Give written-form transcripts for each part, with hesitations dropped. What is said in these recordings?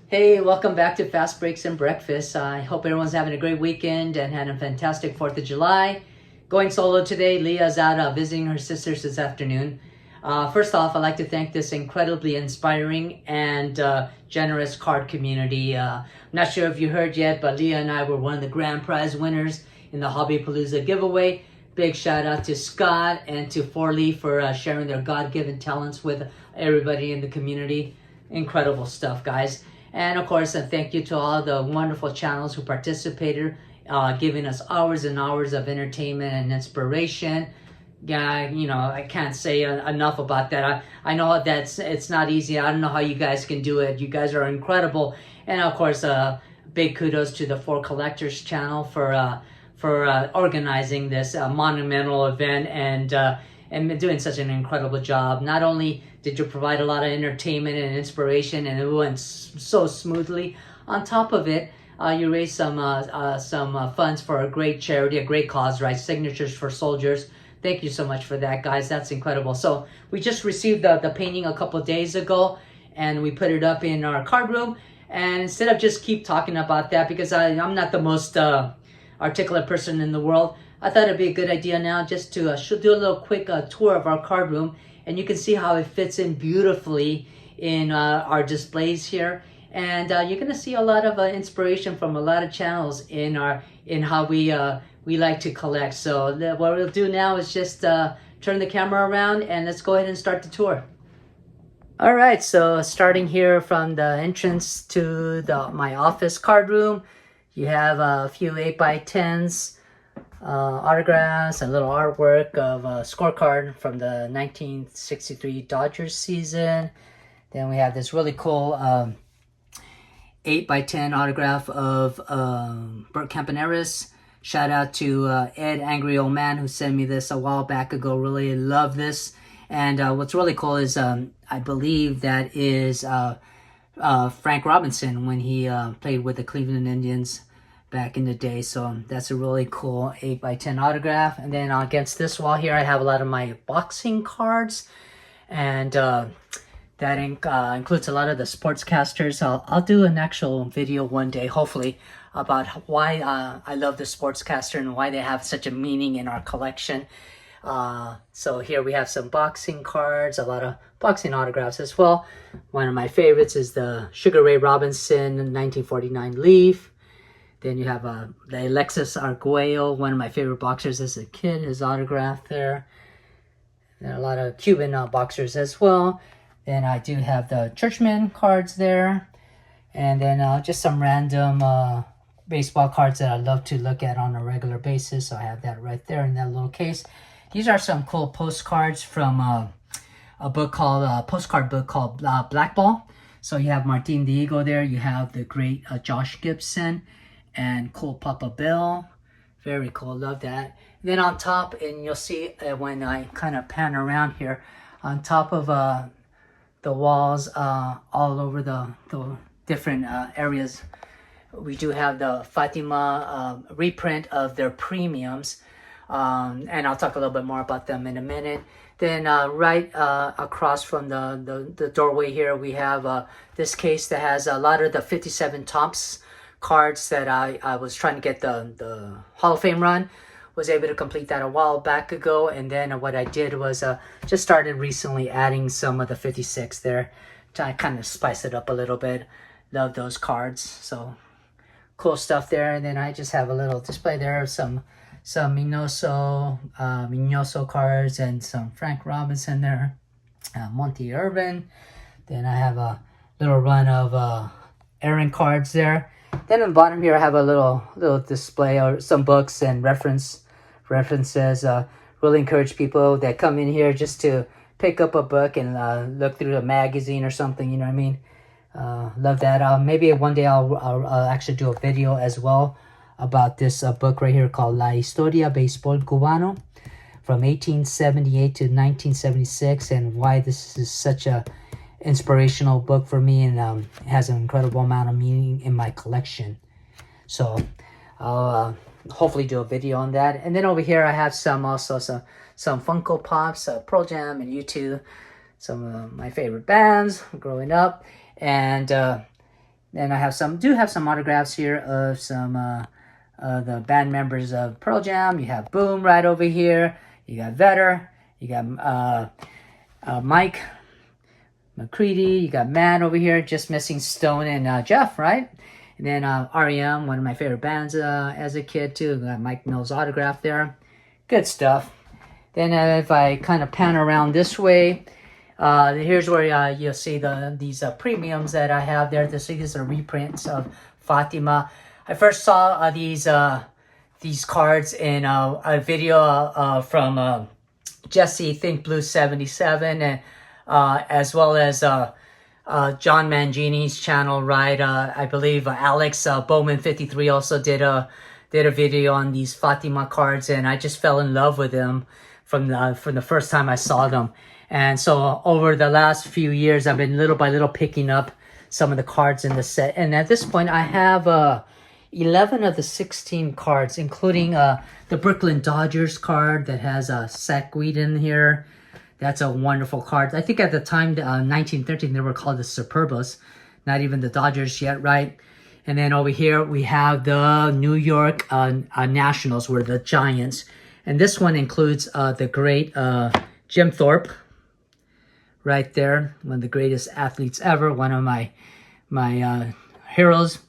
Hey, welcome back to Fast Breaks and Breakfast. I hope everyone's having a great weekend and had a fantastic 4th of July. Going solo today. Leah's out visiting her sisters this afternoon. First off, I'd like to thank this incredibly inspiring and generous card community. I'm not sure if you heard yet, but Leah and I were one of the grand prize winners in the Hobbypalooza giveaway. Big shout out to Scott and to Forley for sharing their God-given talents with everybody in the community. Incredible stuff, guys. And of course, a thank you to all the wonderful channels who participated, giving us hours and hours of entertainment and inspiration. Yeah, I can't say enough about that. I know that it's not easy. I don't know how you guys can do it. You guys are incredible. And of course, big kudos to the Four Collectors channel for organizing this monumental event and doing such an incredible job. Not only did you provide a lot of entertainment and inspiration, and it went so smoothly, on top of it, you raised some funds for a great charity, a great cause, right? Signatures for Soldiers. Thank you so much for that, guys. That's incredible. So we just received the painting a couple days ago, and we put it up in our card room. And instead of just keep talking about that, because I'm not the most articulate person in the world, I thought it'd be a good idea now just to do a little quick tour of our card room, and you can see how it fits in beautifully in our displays here. And you're gonna see a lot of inspiration from a lot of channels in how we like to collect. So what we'll do now is just turn the camera around and let's go ahead and start the tour. All right, so starting here from the entrance to my office card room, you have a few 8x10s. Autographs and little artwork of a scorecard from the 1963 Dodgers season. Then we have this really cool 8x10 autograph of Bert Campaneris. Shout out to Ed Angry Old Man who sent me this a while back ago. Really love this. And what's really cool is I believe that is Frank Robinson when he played with the Cleveland Indians back in the day. So that's a really cool 8x10 autograph. And then against this wall here, I have a lot of my boxing cards, and that includes a lot of the sportscasters. I'll do an actual video one day, hopefully, about why I love the sportscaster and why they have such a meaning in our collection. So here we have some boxing cards, a lot of boxing autographs as well. One of my favorites is the Sugar Ray Robinson 1949 Leaf. Then you have the Alexis Arguello, one of my favorite boxers as a kid, his autograph there. And a lot of Cuban boxers as well. Then I do have the Churchman cards there. And then just some random baseball cards that I love to look at on a regular basis. So I have that right there in that little case. These are some cool postcards from a book called, postcard book called Blackball. So you have Martin the Eagle there. You have the great Josh Gibson and cool Papa Bill. Very cool, love that. And then on top, and you'll see when I kind of pan around here, on top of the walls all over the different areas, we do have the Fatima reprint of their premiums, and I'll talk a little bit more about them in a minute. Then right across from the doorway here, we have this case that has a lot of the 57 Topps cards that I was trying to get the Hall of Fame run. Was able to complete that a while back ago, and then what I did was just started recently adding some of the 56 there to kind of spice it up a little bit. Love those cards, so cool stuff there. And then I just have a little display there of some Minoso cards and some Frank Robinson there, Monty Irvin. Then I have a little run of Aaron cards there. Then on the bottom here, I have a little display or some books and references. Really encourage people that come in here just to pick up a book and look through a magazine or something. You know what I mean? Love that. Maybe one day I'll actually do a video as well about this book right here called La Historia Béisbol Cubano from 1878 to 1976, and why this is such a inspirational book for me, and it has an incredible amount of meaning in my collection. So I'll hopefully do a video on that. And then over here I have some Funko Pops, Pearl Jam and U2, some of my favorite bands growing up. And And I have some autographs here of some the band members of Pearl Jam. You have Boom right over here. You got Vedder. You got Mike McCready. You got Matt over here. Just missing Stone and Jeff, right? And then REM, one of my favorite bands as a kid too. Got Mike Mills' autograph there. Good stuff. Then if I kind of pan around this way, here's where you'll see these premiums that I have there. These are reprints of Fatima. I first saw these cards in a video from Jesse Think Blue 77, and as well as John Mangini's channel, right? I believe Alex Bowman 53 also did a video on these Fatima cards, and I just fell in love with them from the first time I saw them. And so over the last few years, I've been little by little picking up some of the cards in the set. And at this point, I have 11 of the 16 cards, including the Brooklyn Dodgers card that has Zach Whedon here. That's a wonderful card. I think at the time, 1913, they were called the Superbos. Not even the Dodgers yet, right? And then over here, we have the New York Nationals, were the Giants. And this one includes the great Jim Thorpe, right there. One of the greatest athletes ever. One of my heroes.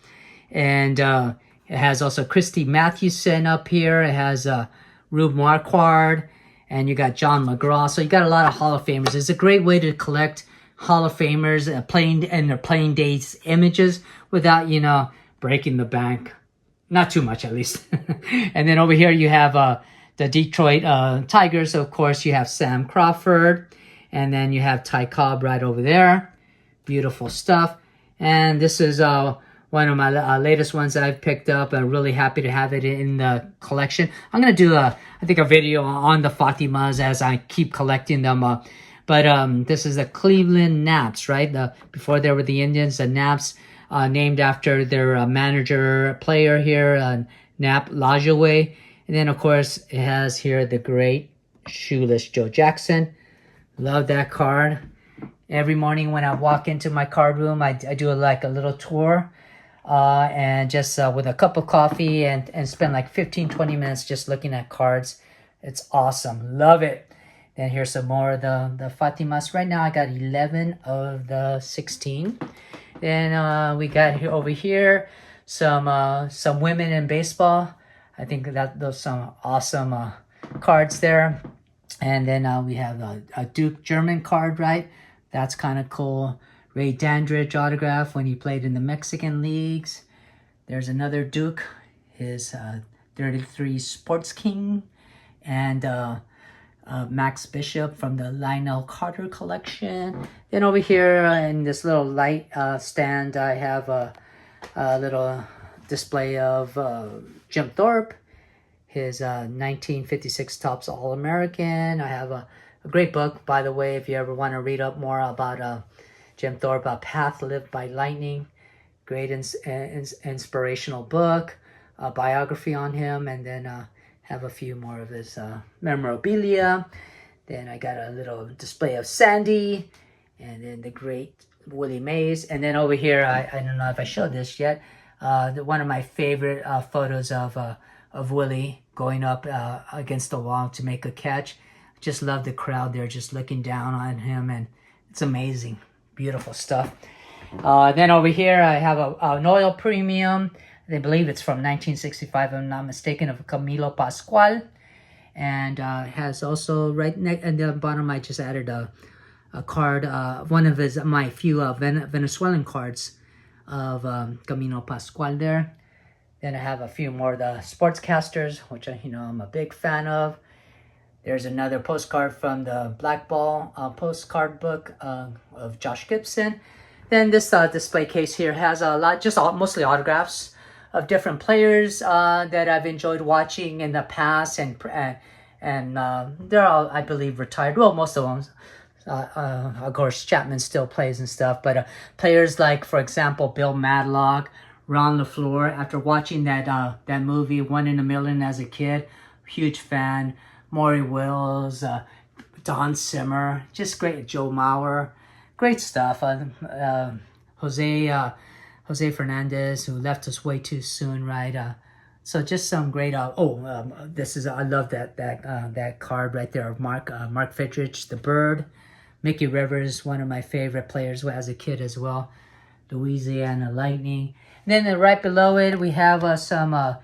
And it has also Christy Mathewson up here. It has Rube Marquard. And you got John McGraw. So you got a lot of Hall of Famers. It's a great way to collect Hall of Famers playing in their playing dates images without, breaking the bank. Not too much, at least. And then over here you have the Detroit Tigers. Of course, you have Sam Crawford. And then you have Ty Cobb right over there. Beautiful stuff. And this is one of my latest ones that I've picked up. I'm really happy to have it in the collection. I'm going to do, I think, a video on the Fatimas as I keep collecting them. But this is the Cleveland Naps, right? Before they were the Indians, the Naps, named after their manager player here, Nap Lajoie. And then, of course, it has here the great Shoeless Joe Jackson. Love that card. Every morning when I walk into my card room, I do like a little tour. And just with a cup of coffee and spend like 15-20 minutes just looking at cards. It's awesome. Love it. Then here's some more of the Fatimas. Right now I got 11 of the 16. Then we got here over here some women in baseball. I think that those some awesome cards there. And then we have a Duke German card, right? That's kind of cool. Ray Dandridge autograph when he played in the Mexican leagues. There's another Duke, his 33 Sports King. And Max Bishop from the Lionel Carter collection. Then over here in this little light stand, I have a little display of Jim Thorpe, his 1956 Topps All-American. I have a great book, by the way, if you ever want to read up more about Jim Thorpe, Path Lived by Lightning. Great inspirational book, a biography on him, and then have a few more of his memorabilia. Then I got a little display of Sandy, and then the great Willie Mays. And then over here, I don't know if I showed this yet, one of my favorite photos of Willie going up against the wall to make a catch. Just love the crowd there just looking down on him, and it's amazing. Beautiful stuff. Then over here, I have an oil premium. I believe it's from 1965, if I'm not mistaken, of Camilo Pascual. And has also right at the bottom, I just added a card, one of my few Venezuelan cards of Camilo Pascual there. Then I have a few more of the sportscasters, which I'm a big fan of. There's another postcard from the Black Ball postcard book of Josh Gibson. Then this display case here has a lot, mostly autographs of different players that I've enjoyed watching in the past, and they're all, I believe, retired. Well, most of them. Of course, Chapman still plays and stuff, but players like, for example, Bill Madlock, Ron LaFleur. After watching that movie, One in a Million as a kid, huge fan. Maury Wills, Don Simmer, just great. Joe Mauer, great stuff. Jose Jose Fernandez, who left us way too soon, right? So just some great. This is I love that card right there of Mark Fidrich, the Bird. Mickey Rivers, one of my favorite players as a kid as well. Louisiana Lightning. And then right below it, we have some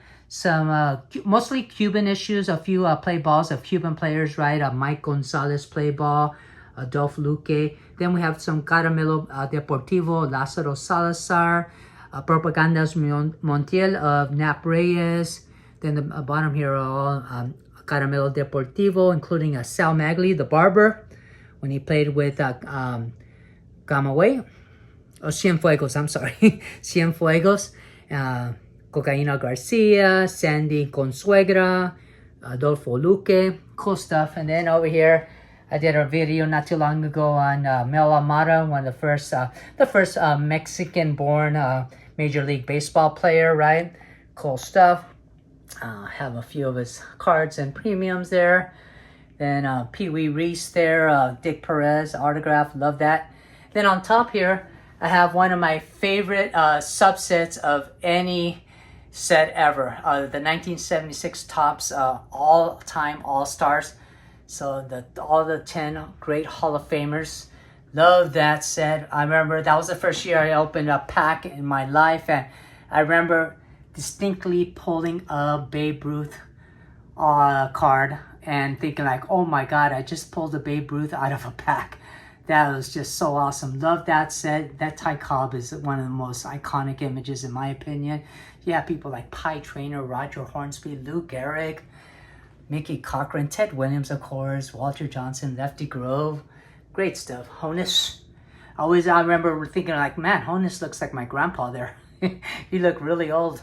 mostly Cuban issues, a few play balls of Cuban players, right? Mike Gonzalez play ball, Adolf Luque. Then we have some Caramelo Deportivo, Lázaro Salazar, Propagandas Montiel of Nap Reyes. Then the bottom here are all Caramelo Deportivo, including Sal Magli, the barber, when he played with Camagüey. Cienfuegos, I'm sorry. Cienfuegos. Cocaína Garcia, Sandy Consuegra, Adolfo Luque. Cool stuff. And then over here, I did a video not too long ago on Mel Amara, one of the first Mexican-born Major League Baseball player, right? Cool stuff. Have a few of his cards and premiums there. Then Pee Wee Reese there, Dick Perez autograph, love that. Then on top here, I have one of my favorite subsets of any set ever. The 1976 Topps all-time All-Stars. So all the 10 great Hall of Famers. Love that set. I remember that was the first year I opened a pack in my life. And I remember distinctly pulling a Babe Ruth card and thinking like, oh my God, I just pulled a Babe Ruth out of a pack. That was just so awesome. Love that set. That Ty Cobb is one of the most iconic images in my opinion. You have people like Pie Traynor, Roger Hornsby, Lou Gehrig, Mickey Cochran, Ted Williams, of course, Walter Johnson, Lefty Grove. Great stuff. Honus. I remember thinking like, man, Honus looks like my grandpa there. He looked really old.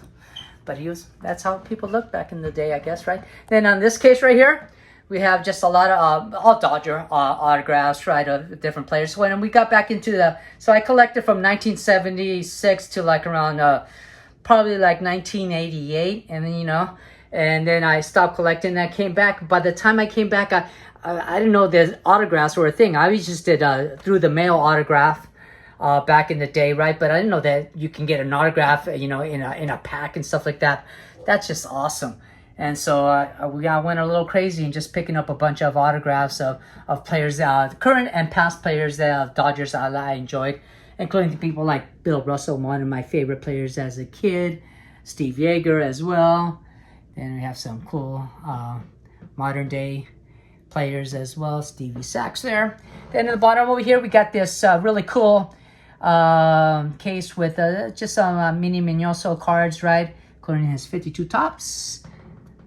But that's how people looked back in the day, I guess, right? Then on this case right here, we have just a lot of all Dodger autographs, right, of different players. When we got back into so I collected from 1976 to like around probably like 1988, and then and then I stopped collecting. And I came back. By the time I came back, I didn't know the autographs were a thing. I always just did through the mail autograph back in the day, right? But I didn't know that you can get an autograph, in a pack and stuff like that. That's just awesome. And so I went a little crazy and just picking up a bunch of autographs of players, current and past players that Dodgers I enjoyed, including people like Bill Russell, one of my favorite players as a kid, Steve Yeager as well. Then we have some cool modern day players as well, Stevie Sachs there. Then at the bottom over here, we got this really cool case with just some Mini Minoso cards, right? Including his 52 Topps.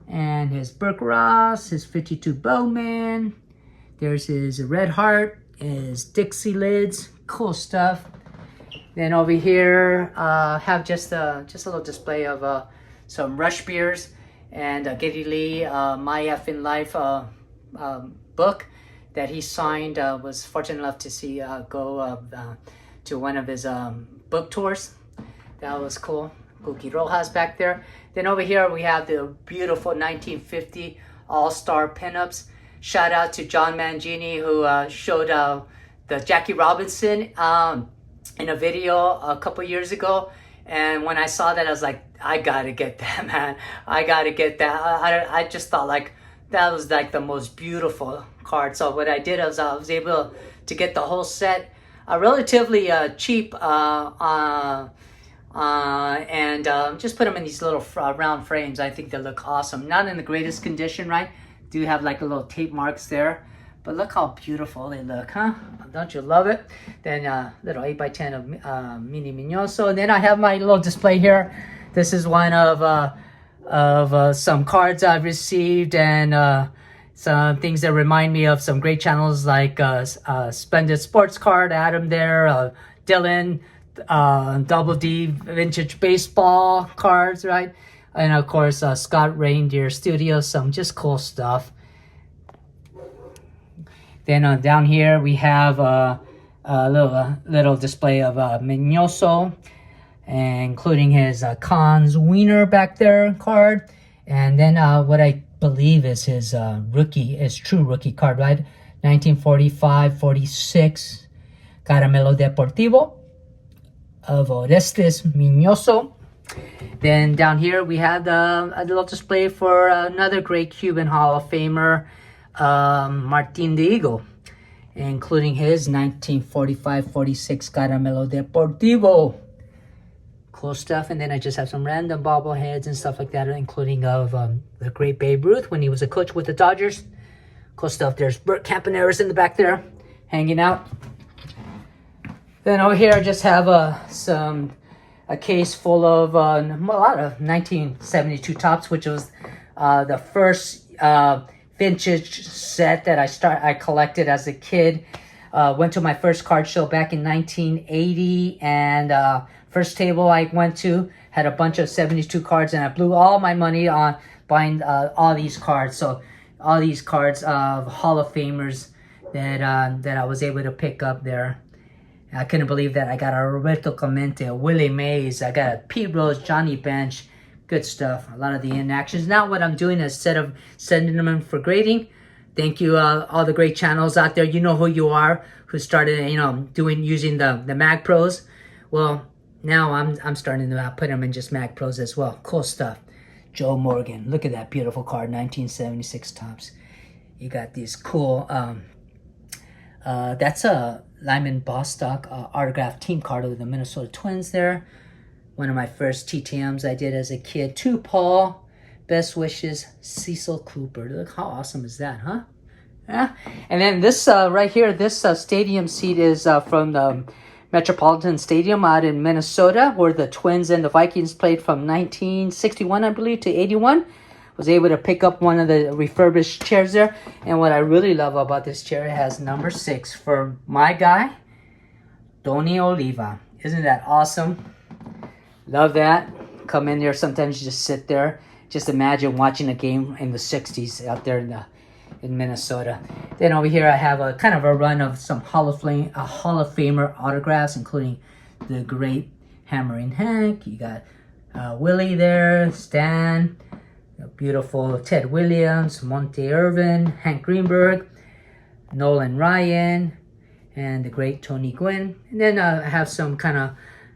And his Burke Ross, his 52 Bowman. There's his Red Heart, his Dixie Lids, cool stuff. Then over here, have just a little display of some Rush beers and Geddy Lee, My F in Life book that he signed. Was fortunate enough to go to one of his book tours. That was cool. Cookie Rojas back there. Then over here we have the beautiful 1950 All-Star pinups. Shout out to John Mangini who showed the Jackie Robinson in a video a couple years ago. And when I saw that, I was like, I gotta get that, man. I gotta get that. I just thought like that was like the most beautiful card. So what I did is I was able to get the whole set relatively cheap and just put them in these little round frames. I think they look awesome. Not in the greatest condition, right? Do have like a little tape marks there, but look how beautiful they look, huh? Don't you love it? Then little 8x10 of Mini Minoso. And then I have my little display here. This is one of some cards I've received and some things that remind me of some great channels like Splendid Sports Card, Adam there, Dylan, Double D Vintage Baseball cards, right? And of course Scott Reindeer Studios, some just cool stuff. Then down here we have a little display of Minoso, including his Cons Wiener back there card, and then what I believe is his true rookie card, right? 1945-46 Caramelo Deportivo. of Orestes Miñoso. Then down here we have a little display for another great Cuban Hall of Famer, Martin de Eagle, including his 1945-46 Caramelo Deportivo. Cool stuff. And then I just have some random bobbleheads and stuff like that, including of the great Babe Ruth when he was a coach with the Dodgers. Cool stuff. There's Bert Campaneris in the back there hanging out. Then over here I just have a case full of a lot of 1972 Topps, which was the first vintage set that I collected as a kid. Went to my first card show back in 1980, and first table I went to had a bunch of 72 cards, and I blew all my money on buying all these cards. So all these cards of Hall of Famers that I was able to pick up there. I couldn't believe that. I got a Roberto Clemente, a Willie Mays, I got a Pete Rose, Johnny Bench. Good stuff. A lot of the inactions. Now what I'm doing is, instead of sending them in for grading, thank you all the great channels out there. You know who you are, who started using the Mag Pros. Well, now I'm starting to put them in just Mag Pros as well. Cool stuff. Joe Morgan. Look at that beautiful card, 1976 Topps. You got these cool that's a Lyman Bostock autographed team card of the Minnesota Twins there. One of my first TTMs I did as a kid. To Paul. Best wishes, Cecil Cooper. Look how awesome is that, huh? Yeah. And then this right here, this stadium seat is from the Metropolitan Stadium out in Minnesota, where the Twins and the Vikings played from 1961, I believe, to 81. Was able to pick up one of the refurbished chairs there. And what I really love about this chair, it has number 6 for my guy, Tony Oliva. Isn't that awesome? Love that. Come in there, sometimes you just sit there. Just imagine watching a game in the 60s out there in Minnesota. Then over here I have a kind of a run of some Hall of Famer autographs, including the great Hammering Hank. You got Willie there, Stan, beautiful Ted Williams, Monte Irvin, Hank Greenberg, Nolan Ryan, and the great Tony Gwynn. And then I have some kind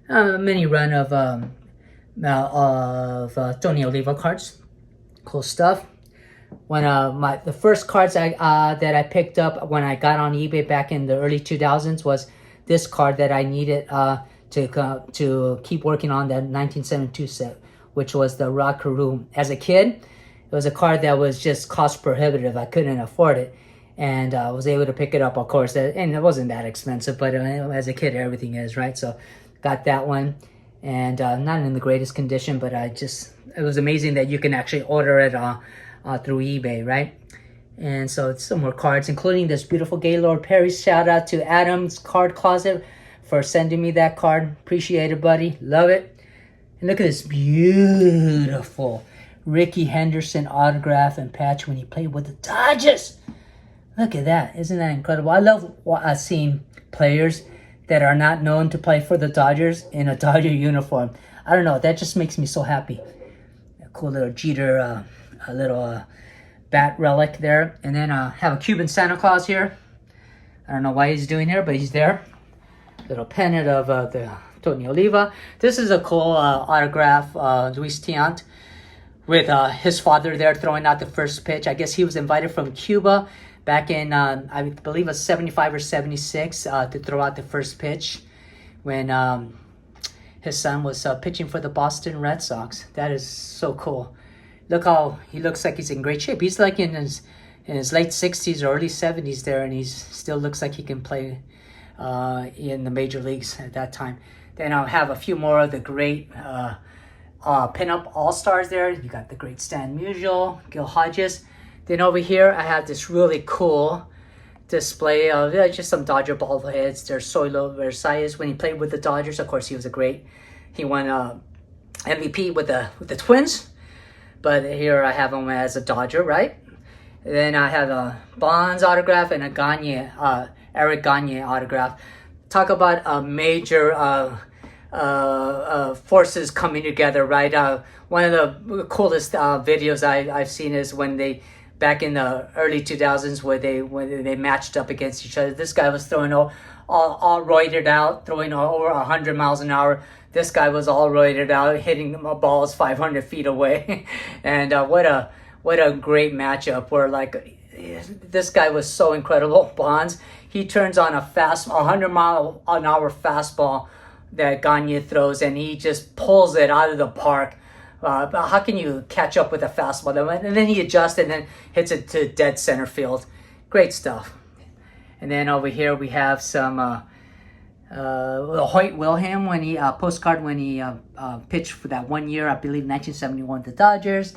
of mini run of Tony Oliva cards. Cool stuff. When the first cards that I picked up when I got on eBay back in the early 2000s was this card that I needed to keep working on that 1972 set, which was the Rod Carew. As a kid, it was a card that was just cost prohibitive. I couldn't afford it, and I was able to pick it up, of course, and it wasn't that expensive, but as a kid, everything is, right? So got that one, and not in the greatest condition, but it was amazing that you can actually order it through eBay, right? And so it's some more cards, including this beautiful Gaylord Perry. Shout out to Adam's Card Closet for sending me that card. Appreciate it, buddy. Love it. And look at this beautiful Ricky Henderson autograph and patch when he played with the Dodgers. Look at that. Isn't that incredible? I love seeing players that are not known to play for the Dodgers in a Dodger uniform. I don't know. That just makes me so happy. A cool little Jeter, a little bat relic there. And then have a Cuban Santa Claus here. I don't know why he's doing here, but he's there. Little pennant of the Tony Oliva. This is a cool autograph, Luis Tiant, with his father there throwing out the first pitch. I guess he was invited from Cuba back in, I believe it was 75 or 76 to throw out the first pitch when his son was pitching for the Boston Red Sox. That is so cool. Look how he looks like he's in great shape. He's like in his late 60s or early 70s there, and he still looks like he can play in the major leagues at that time. Then I'll have a few more of the great pinup all-stars there. You got the great Stan Musial, Gil Hodges. Then over here I have this really cool display of just some Dodger bobbleheads. There's Soilo Versalles when he played with the Dodgers. Of course, he won MVP with the Twins. But here I have him as a Dodger, right? And then I have a Bonds autograph and a Gagne, Eric Gagne autograph. Talk about a major forces coming together, right? One of the coolest videos I've seen is when they back in the early 2000s where they matched up against each other. This guy was throwing all roided out, throwing over 100 miles an hour. This guy was all roided out, hitting balls 500 feet away. And what a great matchup where like this guy was so incredible. Bonds, he turns on a 100-mile-an-hour fastball that Gagne throws, and he just pulls it out of the park. But how can you catch up with a fastball? And then he adjusts and then hits it to dead center field. Great stuff. And then over here we have some Hoyt Wilhelm when he postcard when he pitched for that 1 year, I believe 1971, the Dodgers.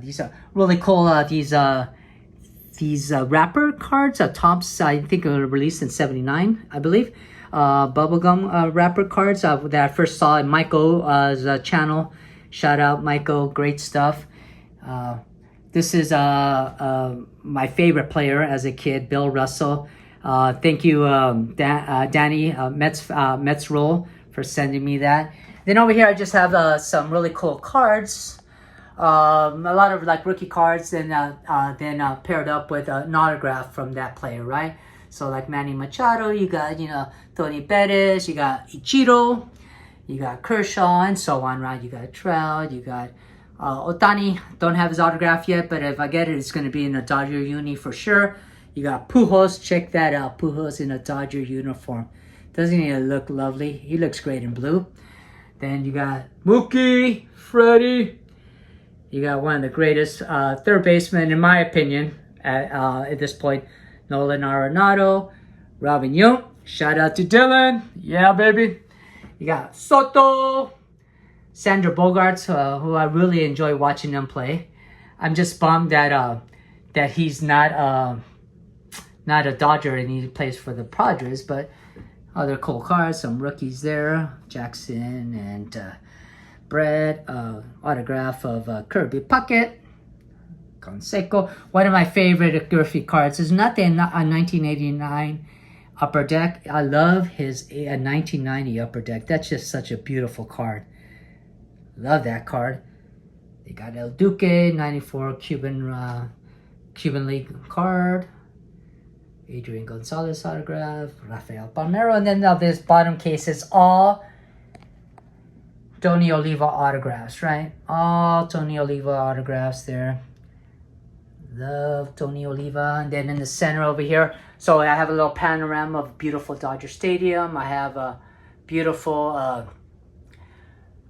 These are really cool. These wrapper cards, Topps, I think were released in '79, I believe. Bubblegum wrapper cards that I first saw in Michael's channel. Shout out Michael, great stuff. This is my favorite player as a kid, Bill Russell. Thank you, Danny Mets Roll, for sending me that. Then over here I just have some really cool cards. A lot of like rookie cards, and then paired up with an autograph from that player, right? So like Manny Machado, you got Tony Perez, you got Ichiro, you got Kershaw, and so on, right? You got Trout, you got Otani. Don't have his autograph yet, but if I get it, it's going to be in a Dodger uni for sure. You got Pujols. Check that out. Pujols in a Dodger uniform. Doesn't he look lovely? He looks great in blue. Then you got Mookie, Freddie. You got one of the greatest third basemen, in my opinion, at this point. Nolan Arenado, Robin Yount. Shout out to Dylan. Yeah, baby. You got Soto, Sandra Bogarts, who I really enjoy watching them play. I'm just bummed that he's not a Dodger and he plays for the Padres, but other cool cards, some rookies there, Jackson and Brett, autograph of Kirby Puckett, Canseco. One of my favorite Griffey cards is not the 1989 Upper Deck. I love his 1990 Upper Deck. That's just such a beautiful card. Love that card. They got El Duque, 94 Cuban League card. Adrian Gonzalez autograph. Rafael Palmeiro. And then this bottom case is all Tony Oliva autographs, right? All Tony Oliva autographs there. Love Tony Oliva. And then in the center over here, so I have a little panorama of beautiful Dodger Stadium. I have a beautiful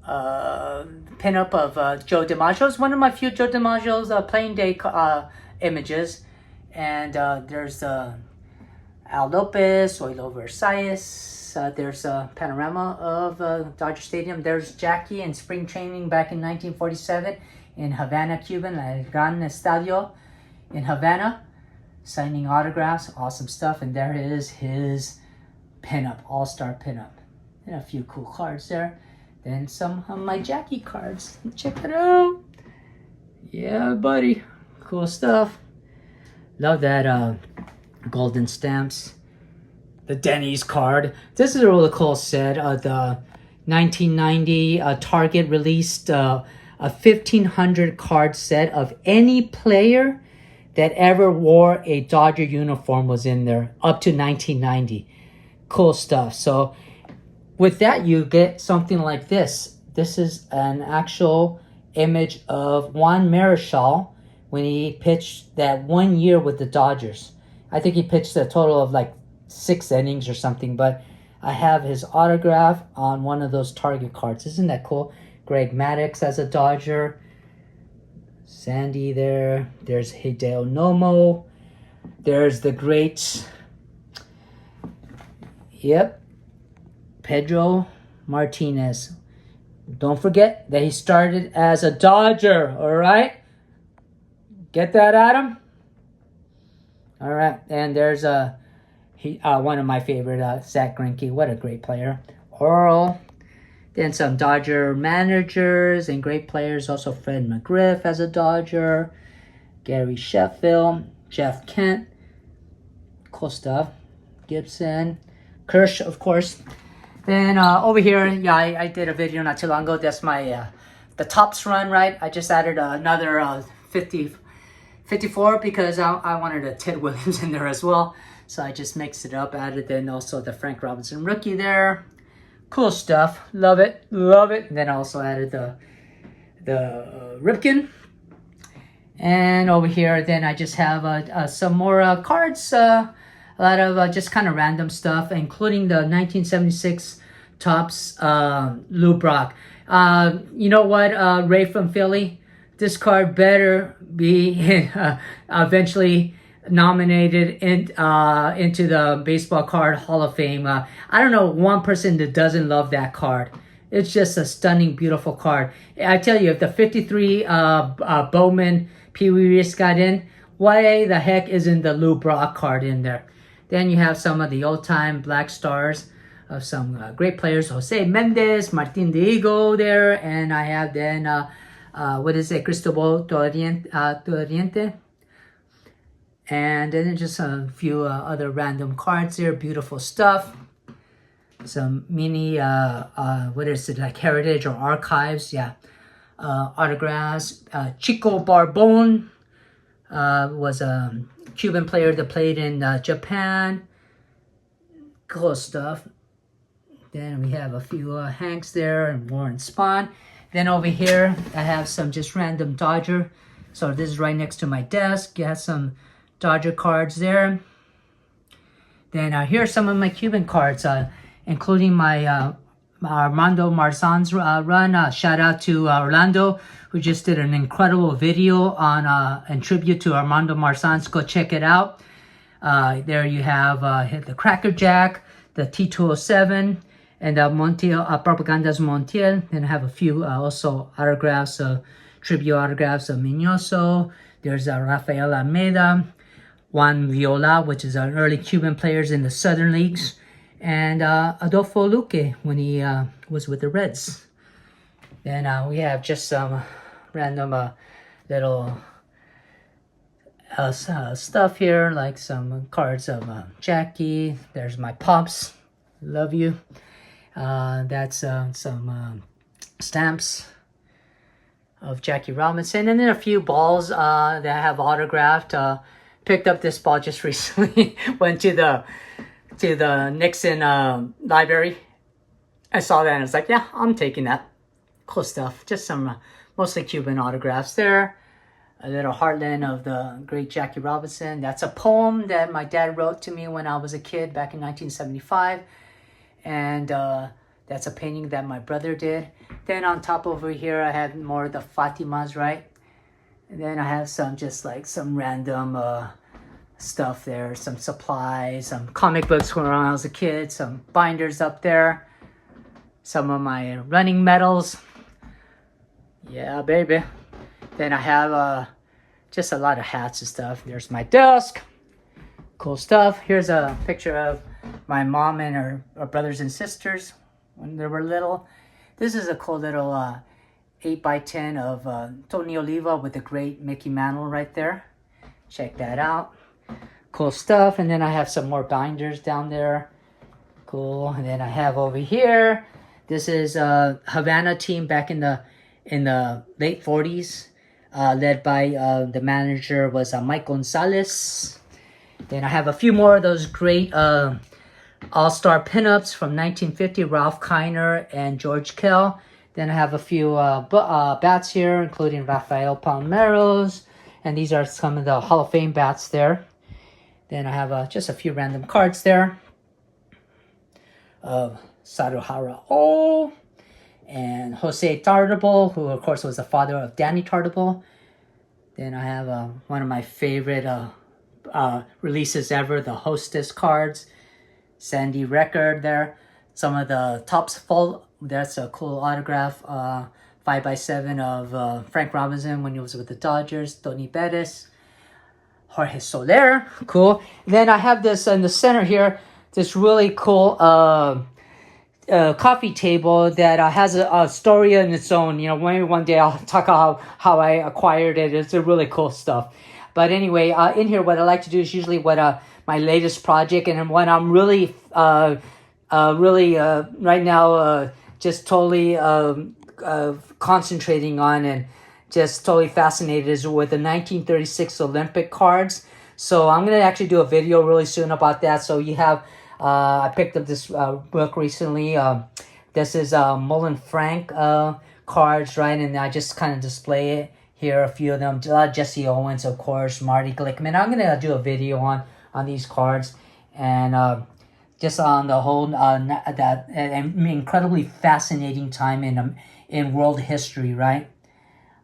pinup of Joe DiMaggio. It's one of my few Joe DiMaggio's playing day images. And there's Al Lopez, Oilo Versailles. There's a panorama of Dodger Stadium. There's Jackie in spring training back in 1947 in Havana, Cuba, El Gran Estadio in Havana, signing autographs. Awesome stuff. And there is his pinup, all-star pinup. And a few cool cards there. Then some of my Jackie cards. Check it out. Yeah, buddy. Cool stuff. Love that golden stamps. The Denny's card. This is a really cool set. The 1990 Target released a 1,500 card set of any player that ever wore a Dodger uniform was in there up to 1990. Cool stuff. So with that, you get something like this. This is an actual image of Juan Marichal when he pitched that 1 year with the Dodgers. I think he pitched a total of like 6 innings or something, but I have his autograph on one of those Target cards. Isn't that cool? Greg Maddux as a Dodger. Sandy there. There's Hideo Nomo. There's the great, Pedro Martinez. Don't forget that he started as a Dodger, all right? Get that, Adam? All right, and there's one of my favorite, Zach Greinke. What a great player. Earl. Then some Dodger managers and great players. Also Fred McGriff as a Dodger. Gary Sheffield. Jeff Kent. Cool stuff. Gibson. Kirsch, of course. Then over here, I did a video not too long ago. That's my the Topps run, right? I just added another 50 54 because I wanted a Ted Williams in there as well. So I just mixed it up, added then also the Frank Robinson rookie there. Cool stuff. Love it. Love it. And then I also added the Ripken. And over here, then I just have some more cards. A lot of just kind of random stuff, including the 1976 Topps Lou Brock. You know what, Ray from Philly? This card better be eventually nominated into the Baseball Card Hall of Fame. I don't know one person that doesn't love that card. It's just a stunning, beautiful card. I tell you, if the 53 Bowman Pee Wee Reese got in, why the heck isn't the Lou Brock card in there? Then you have some of the old-time Black Stars of some great players. Jose Mendez, Martin Diego there, and I have then, what is it, Cristobal Torriente. And then just a few other random cards here, beautiful stuff. Some mini, what is it, like Heritage or Archives, yeah. Autographs. Chico Barbone was a Cuban player that played in Japan. Cool stuff. Then we have a few Hanks there and Warren Spahn. Then over here, I have some just random Dodger. So this is right next to my desk. You have some Dodger cards there. Then here are some of my Cuban cards, including my Armando Marzan's run. Shout out to Orlando, who just did an incredible video on in tribute to Armando Marzan's. Go check it out. There you have the Cracker Jack, the T207, and Montiel, Propaganda's Montiel. Then I have a few also autographs, tribute autographs of Miñoso. There's Rafael Almeida, Juan Viola, which is an early Cuban players in the Southern Leagues, and Adolfo Luque when he was with the Reds. Then we have just some random little stuff here, like some cards of Jackie. There's my Pops, love you. That's some stamps of Jackie Robinson, and then a few balls that I have autographed. Picked up this ball just recently. Went to the Nixon library. I saw that and I was like, yeah, I'm taking that. Cool stuff. Just some mostly Cuban autographs there. A little heartland of the great Jackie Robinson. That's a poem that my dad wrote to me when I was a kid back in 1975. And that's a painting that my brother did. Then on top over here, I have more of the Fatimas, right? And then I have some just like some random stuff there. Some supplies, some comic books from when I was a kid. Some binders up there. Some of my running medals. Yeah, baby. Then I have just a lot of hats and stuff. There's my desk. Cool stuff. Here's a picture of my mom and her brothers and sisters when they were little. This is a cool little 8x10 of Tony Oliva with the great Mickey Mantle right there. Check that out. Cool stuff. And then I have some more binders down there. Cool. And then I have over here, this is a Havana team back in the late 40s. Led by the manager was Mike Gonzalez. Then I have a few more of those great all-star pinups from 1950, Ralph Kiner and George Kell. Then I have a few bats here, including Rafael Palmeiros. And these are some of the Hall of Fame bats there. Then I have just a few random cards there. Saruhara O. And Jose Tartabull, who of course was the father of Danny Tartabull. Then I have one of my favorite releases ever, the Hostess cards. Sandy Record there. Some of the Topps full, that's a cool autograph. 5x7 of Frank Robinson when he was with the Dodgers. Tony Perez. Jorge Soler, cool. Then I have this in the center here, this really cool coffee table that has a story in its own. You know, maybe one day I'll talk about how I acquired it. It's a really cool stuff. But anyway, in here, what I like to do is usually what my latest project, and what I'm really right now just totally concentrating on and just totally fascinated is with the 1936 Olympic cards. So I'm gonna actually do a video really soon about that. So you have, I picked up this book recently. This is Mullen Frank cards, right? And I just kind of display it here. A few of them, Jesse Owens, of course, Marty Glickman. I'm gonna do a video on these cards, and just on the whole that incredibly fascinating time in world history, right?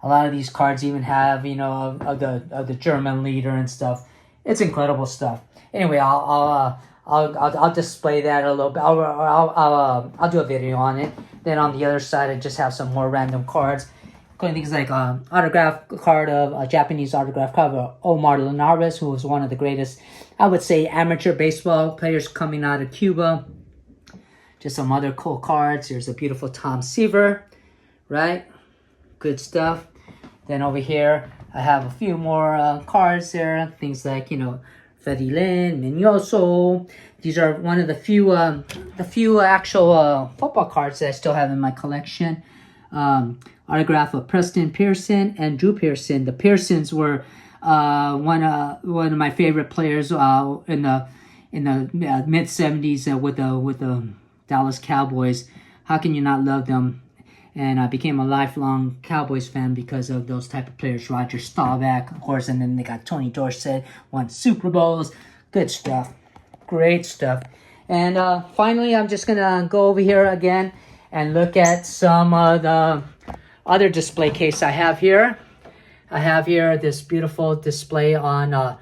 A lot of these cards even have, you know, of the German leader and stuff. It's incredible stuff. Anyway, I'll display that a little bit. I'll do a video on it. Then on the other side, I just have some more random cards, including things like autograph card of a Japanese autograph cover, Omar Linares, who was one of the greatest, I would say, amateur baseball players coming out of Cuba. Just some other cool cards. Here's a beautiful Tom Seaver, right? Good stuff. Then over here, I have a few more cards there. Things like, you know, Freddie Lynn, Mignoso. These are one of the few actual football cards that I still have in my collection. Autograph of Preston Pearson and Drew Pearson. The Pearsons were one of my favorite players in the mid '70s with the Dallas Cowboys. How can you not love them? And I became a lifelong Cowboys fan because of those type of players. Roger Staubach, of course, and then they got Tony Dorsett, won Super Bowls. Good stuff. Great stuff. And finally, I'm just going to go over here again and look at some of the other display case I have here. I have here this beautiful display on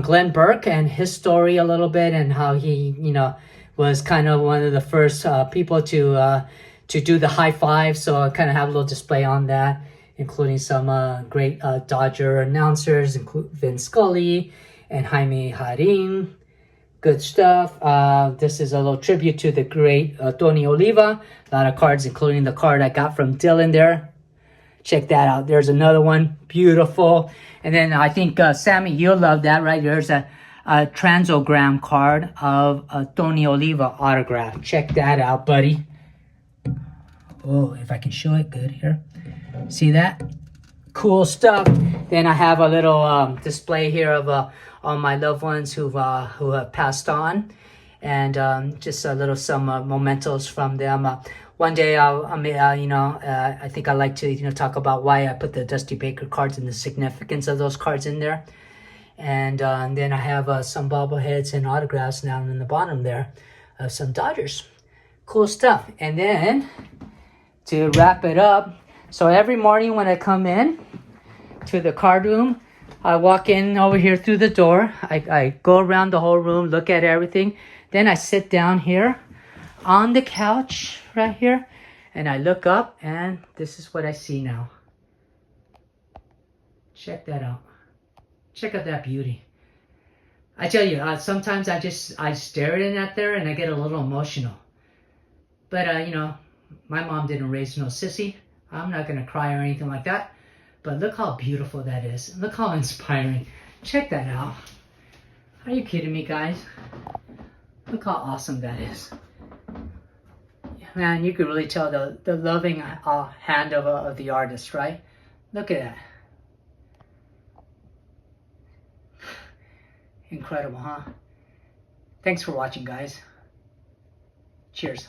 Glenn Burke and his story a little bit, and how he, you know, was kind of one of the first people to do the high five. So I kind of have a little display on that, including some great Dodger announcers, including Vin Scully and Jaime Jarrín. Good stuff. This is a little tribute to the great Tony Oliva. A lot of cards, including the card I got from Dylan there. Check that out. There's another one. Beautiful. And then I think, Sammy, you'll love that, right? There's a transogram card of Tony Oliva autograph. Check that out, buddy. Oh, if I can show it good here. See that? Cool stuff. Then I have a little display here of all my loved ones who have passed on, and just a little some mementos from them. One day, I think I like to talk about why I put the Dusty Baker cards and the significance of those cards in there. And then I have some bobbleheads and autographs now in the bottom there of some Dodgers. Cool stuff. And then to wrap it up, so every morning when I come in to the card room, I walk in over here through the door. I go around the whole room, look at everything. Then I sit down here on the couch right here, and I look up, and this is what I see now. Check that out. Check out that beauty. I tell you, sometimes I stare in at there and I get a little emotional. But my mom didn't raise no sissy. I'm not gonna cry or anything like that. But look how beautiful that is. Look how inspiring. Check that out. Are you kidding me, guys? Look how awesome that is. Man, you could really tell the loving hand of the artist, right? Look at that. Incredible, huh? Thanks for watching, guys. Cheers.